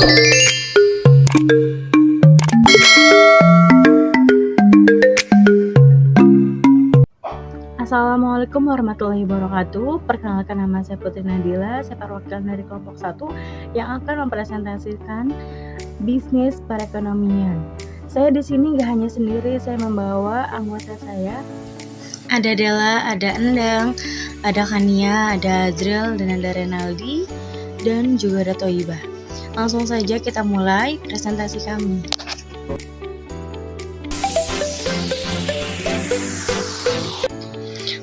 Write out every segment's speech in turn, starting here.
Assalamualaikum warahmatullahi wabarakatuh. Perkenalkan, nama saya Putri Nadila. Saya perwakilan dari kelompok 1 yang akan mempresentasikan bisnis perekonomian. Saya di sini nggak hanya sendiri, saya membawa anggota saya. Ada Della, ada Endang, ada Kania, ada Azril, dan ada Renaldi, dan juga ada Toyibah. Langsung saja kita mulai presentasi kami.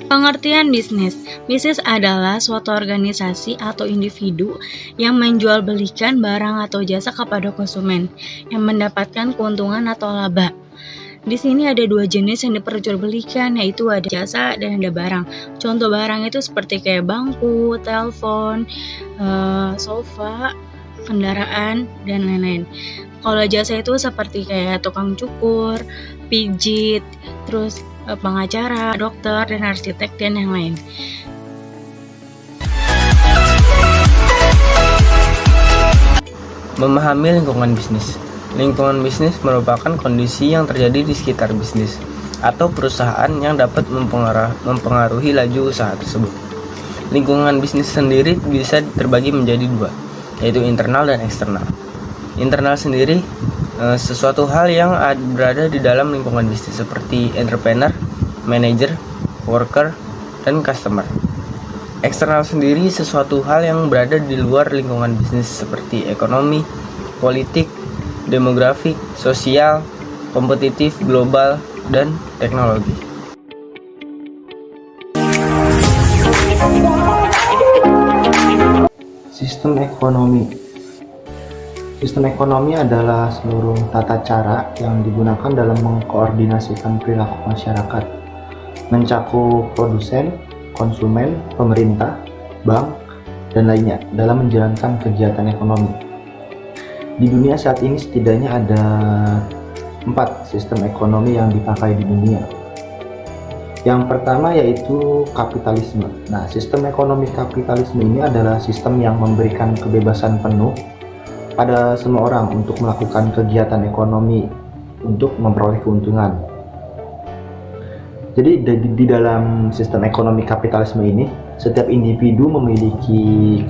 Pengertian bisnis. Bisnis adalah suatu organisasi atau individu yang menjual belikan barang atau jasa kepada konsumen yang mendapatkan keuntungan atau laba. Di sini ada dua jenis yang diperjualbelikan, yaitu ada jasa dan ada barang. Contoh barang itu seperti kayak bangku, telepon, sofa, kendaraan, dan lain-lain. Kalau jasa itu seperti kayak tukang cukur, pijit, terus pengacara, dokter, dan arsitek, dan yang lain. Memahami lingkungan bisnis. Lingkungan bisnis merupakan kondisi yang terjadi di sekitar bisnis atau perusahaan yang dapat mempengaruhi laju usaha tersebut. Lingkungan bisnis sendiri bisa terbagi menjadi dua, yaitu internal dan eksternal. Internal sendiri sesuatu hal yang berada di dalam lingkungan bisnis seperti entrepreneur, manager, worker, dan customer. Eksternal sendiri sesuatu hal yang berada di luar lingkungan bisnis seperti ekonomi, politik, demografi, sosial, kompetitif, global, dan teknologi. Sistem ekonomi. Sistem ekonomi adalah seluruh tata cara yang digunakan dalam mengkoordinasikan perilaku masyarakat, mencakup produsen, konsumen, pemerintah, bank, dan lainnya dalam menjalankan kegiatan ekonomi. Di dunia saat ini setidaknya ada 4 sistem ekonomi yang dipakai di dunia. Yang pertama yaitu kapitalisme. Nah, sistem ekonomi kapitalisme ini adalah sistem yang memberikan kebebasan penuh pada semua orang untuk melakukan kegiatan ekonomi untuk memperoleh keuntungan. Jadi di dalam sistem ekonomi kapitalisme ini, setiap individu memiliki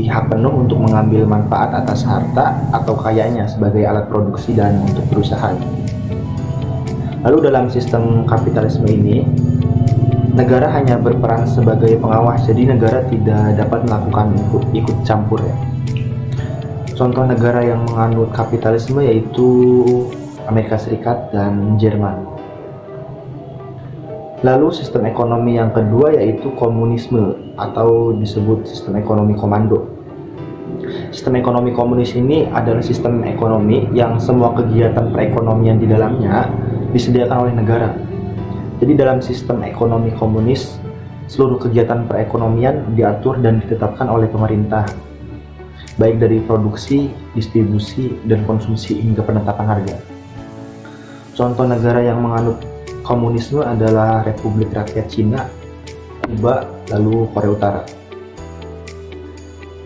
hak penuh untuk mengambil manfaat atas harta atau kayanya sebagai alat produksi dan untuk berusaha. Lalu dalam sistem kapitalisme ini, negara hanya berperan sebagai pengawas, jadi negara tidak dapat melakukan ikut campur ya. Contoh negara yang menganut kapitalisme yaitu Amerika Serikat dan Jerman. Lalu sistem ekonomi yang kedua yaitu komunisme atau disebut sistem ekonomi komando. Sistem ekonomi komunis ini adalah sistem ekonomi yang semua kegiatan perekonomian di dalamnya disediakan oleh negara. Jadi dalam sistem ekonomi komunis, seluruh kegiatan perekonomian diatur dan ditetapkan oleh pemerintah, baik dari produksi, distribusi, dan konsumsi hingga penetapan harga. Contoh negara yang menganut komunisme adalah Republik Rakyat Cina, Kuba, lalu Korea Utara.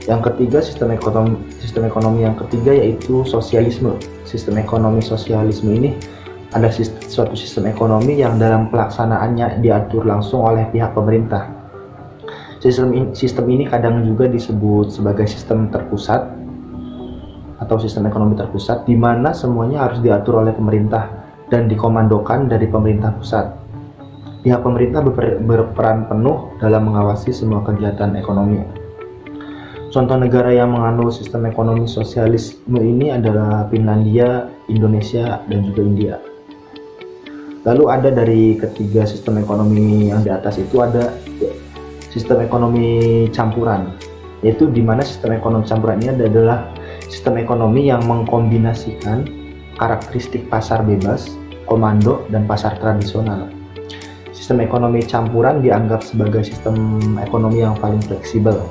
Yang ketiga, sistem ekonomi yang ketiga yaitu sosialisme. Sistem ekonomi sosialisme ini adalah suatu sistem ekonomi yang dalam pelaksanaannya diatur langsung oleh pihak pemerintah. Sistem ini kadang juga disebut sebagai sistem terpusat atau sistem ekonomi terpusat, di mana semuanya harus diatur oleh pemerintah dan dikomandokan dari pemerintah pusat. Pihak pemerintah berperan penuh dalam mengawasi semua kegiatan ekonomi. Contoh negara yang menganut sistem ekonomi sosialisme ini adalah Finlandia, Indonesia, dan juga India. Lalu ada dari ketiga sistem ekonomi yang di atas itu ada sistem ekonomi campuran, yaitu di mana sistem ekonomi campuran ini adalah sistem ekonomi yang mengkombinasikan karakteristik pasar bebas, komando, dan pasar tradisional. Sistem ekonomi campuran dianggap sebagai sistem ekonomi yang paling fleksibel,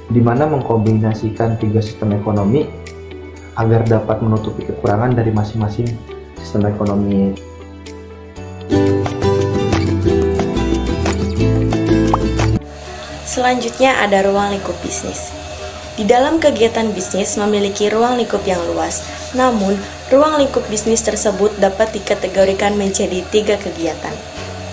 di mana mengkombinasikan 3 sistem ekonomi agar dapat menutupi kekurangan dari masing-masing sistem ekonomi. Selanjutnya ada ruang lingkup bisnis. Di dalam kegiatan bisnis memiliki ruang lingkup yang luas, namun ruang lingkup bisnis tersebut dapat dikategorikan menjadi 3 kegiatan.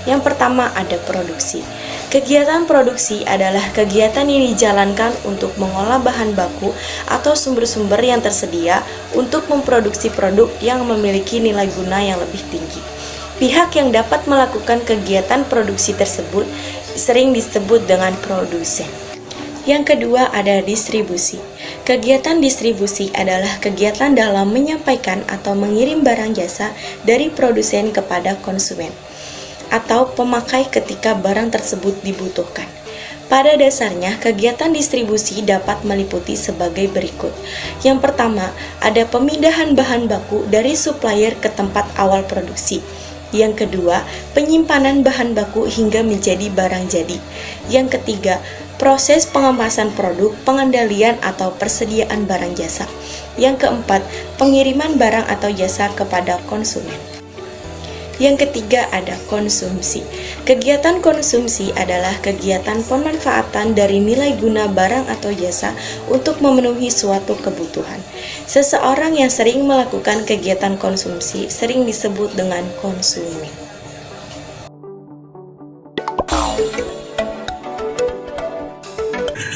Yang pertama ada produksi. Kegiatan produksi adalah kegiatan yang dijalankan untuk mengolah bahan baku atau sumber-sumber yang tersedia untuk memproduksi produk yang memiliki nilai guna yang lebih tinggi. Pihak yang dapat melakukan kegiatan produksi tersebut sering disebut dengan produsen. Yang kedua ada distribusi. Kegiatan distribusi adalah kegiatan dalam menyampaikan atau mengirim barang jasa dari produsen kepada konsumen atau pemakai ketika barang tersebut dibutuhkan. Pada dasarnya, kegiatan distribusi dapat meliputi sebagai berikut. Yang pertama, ada pemindahan bahan baku dari supplier ke tempat awal produksi. Yang kedua, penyimpanan bahan baku hingga menjadi barang jadi. Yang ketiga, proses pengemasan produk, pengendalian atau persediaan barang jasa. Yang keempat, pengiriman barang atau jasa kepada konsumen. Yang ketiga ada konsumsi. Kegiatan konsumsi adalah kegiatan pemanfaatan dari nilai guna barang atau jasa untuk memenuhi suatu kebutuhan. Seseorang yang sering melakukan kegiatan konsumsi sering disebut dengan konsumen.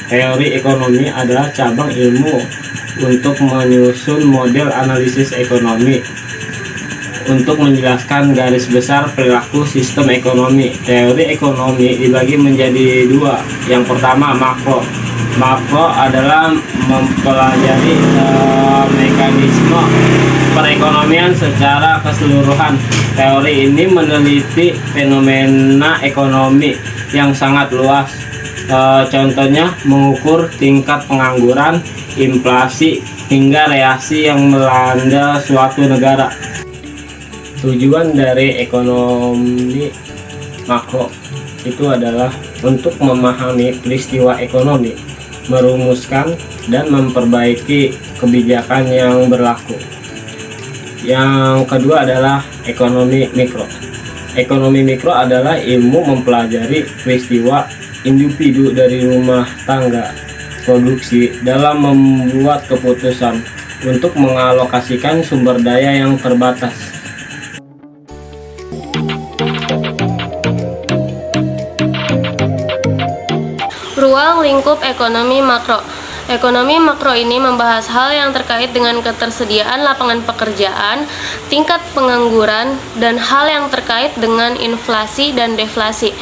Teori ekonomi adalah cabang ilmu untuk menyusun model analisis ekonomi untuk menjelaskan garis besar perilaku sistem ekonomi. Teori ekonomi dibagi menjadi 2. Yang pertama makro. Makro adalah mempelajari mekanisme perekonomian secara keseluruhan. Teori ini meneliti fenomena ekonomi yang sangat luas. Contohnya mengukur tingkat pengangguran, inflasi, hingga reaksi yang melanda suatu negara. Tujuan dari ekonomi makro itu adalah untuk memahami peristiwa ekonomi, merumuskan dan memperbaiki kebijakan yang berlaku. Yang kedua adalah ekonomi mikro. Ekonomi mikro adalah ilmu mempelajari peristiwa individu dari rumah tangga produksi dalam membuat keputusan untuk mengalokasikan sumber daya yang terbatas. Ruang lingkup ekonomi makro. Ekonomi makro ini membahas hal yang terkait dengan ketersediaan lapangan pekerjaan, tingkat pengangguran, dan hal yang terkait dengan inflasi dan deflasi.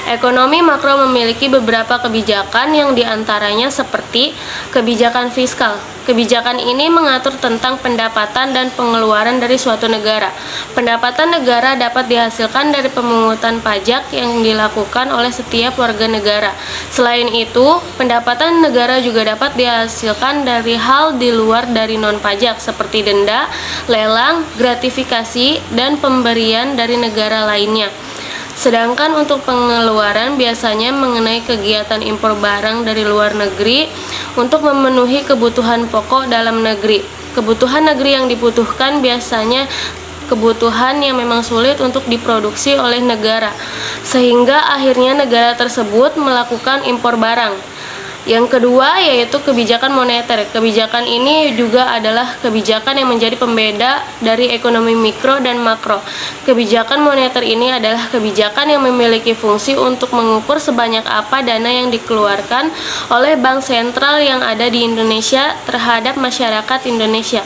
Ekonomi makro memiliki beberapa kebijakan yang diantaranya seperti kebijakan fiskal. Kebijakan ini mengatur tentang pendapatan dan pengeluaran dari suatu negara. Pendapatan negara dapat dihasilkan dari pemungutan pajak yang dilakukan oleh setiap warga negara. Selain itu, pendapatan negara juga dapat dihasilkan dari hal di luar dari non-pajak seperti denda, lelang, gratifikasi, dan pemberian dari negara lainnya. Sedangkan untuk pengeluaran biasanya mengenai kegiatan impor barang dari luar negeri untuk memenuhi kebutuhan pokok dalam negeri. Kebutuhan negeri yang dibutuhkan biasanya kebutuhan yang memang sulit untuk diproduksi oleh negara, sehingga akhirnya negara tersebut melakukan impor barang. Yang kedua yaitu kebijakan moneter. Kebijakan ini juga adalah kebijakan yang menjadi pembeda dari ekonomi mikro dan makro. Kebijakan moneter ini adalah kebijakan yang memiliki fungsi untuk mengukur sebanyak apa dana yang dikeluarkan oleh bank sentral yang ada di Indonesia terhadap masyarakat Indonesia.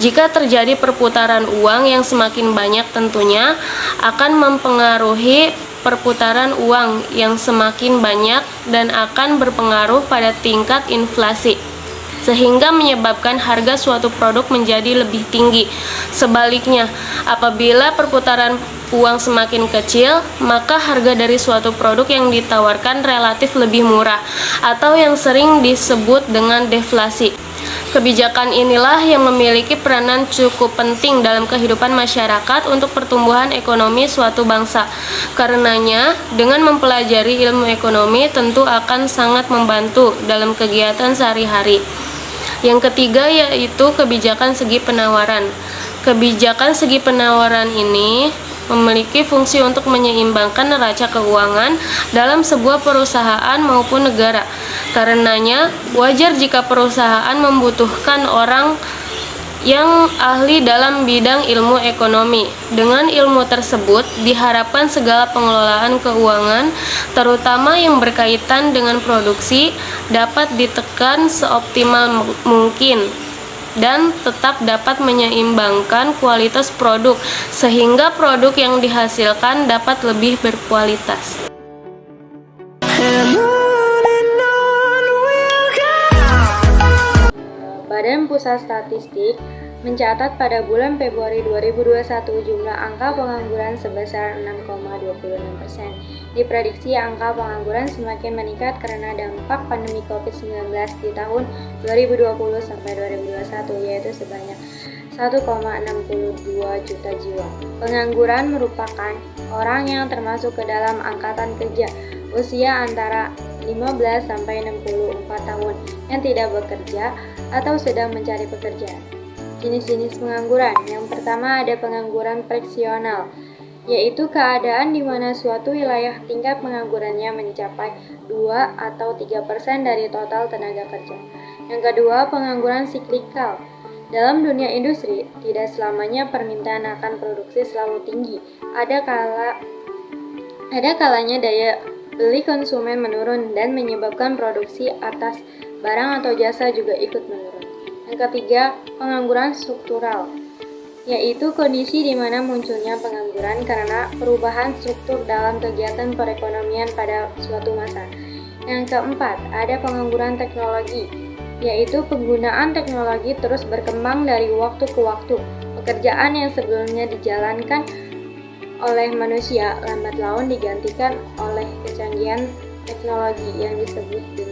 Jika terjadi perputaran uang yang semakin banyak tentunya akan mempengaruhi perputaran uang yang semakin banyak dan akan berpengaruh pada tingkat inflasi, sehingga menyebabkan harga suatu produk menjadi lebih tinggi. Sebaliknya, apabila perputaran uang semakin kecil, maka harga dari suatu produk yang ditawarkan relatif lebih murah, atau yang sering disebut dengan deflasi. Kebijakan inilah yang memiliki peranan cukup penting dalam kehidupan masyarakat untuk pertumbuhan ekonomi suatu bangsa. Karenanya, dengan mempelajari ilmu ekonomi tentu akan sangat membantu dalam kegiatan sehari-hari. Yang ketiga yaitu kebijakan segi penawaran. Kebijakan segi penawaran ini memiliki fungsi untuk menyeimbangkan neraca keuangan dalam sebuah perusahaan maupun negara. Karenanya, wajar jika perusahaan membutuhkan orang yang ahli dalam bidang ilmu ekonomi. Dengan ilmu tersebut, diharapkan segala pengelolaan keuangan, terutama yang berkaitan dengan produksi, dapat ditekan seoptimal mungkin dan tetap dapat menyeimbangkan kualitas produk, sehingga produk yang dihasilkan dapat lebih berkualitas. Badan Pusat Statistik mencatat pada bulan Februari 2021 jumlah angka pengangguran sebesar 6,26%. Diprediksi angka pengangguran semakin meningkat karena dampak pandemi COVID-19 di tahun 2020 sampai 2021, yaitu sebanyak 1,62 juta jiwa. Pengangguran merupakan orang yang termasuk ke dalam angkatan kerja usia antara 15 sampai 64 tahun yang tidak bekerja atau sedang mencari pekerjaan. Jenis-jenis pengangguran. Yang pertama ada pengangguran friksional, yaitu keadaan di mana suatu wilayah tingkat penganggurannya mencapai 2 atau 3% dari total tenaga kerja. Yang kedua, pengangguran siklikal. Dalam dunia industri, tidak selamanya permintaan akan produksi selalu tinggi. Ada kalanya daya beli konsumen menurun dan menyebabkan produksi atas barang atau jasa juga ikut menurun. Yang ketiga, pengangguran struktural, yaitu kondisi di mana munculnya pengangguran karena perubahan struktur dalam kegiatan perekonomian pada suatu masa. Yang keempat, ada pengangguran teknologi, yaitu penggunaan teknologi terus berkembang dari waktu ke waktu. Pekerjaan yang sebelumnya dijalankan oleh manusia lambat laun digantikan oleh kecanggihan teknologi yang disebut dengan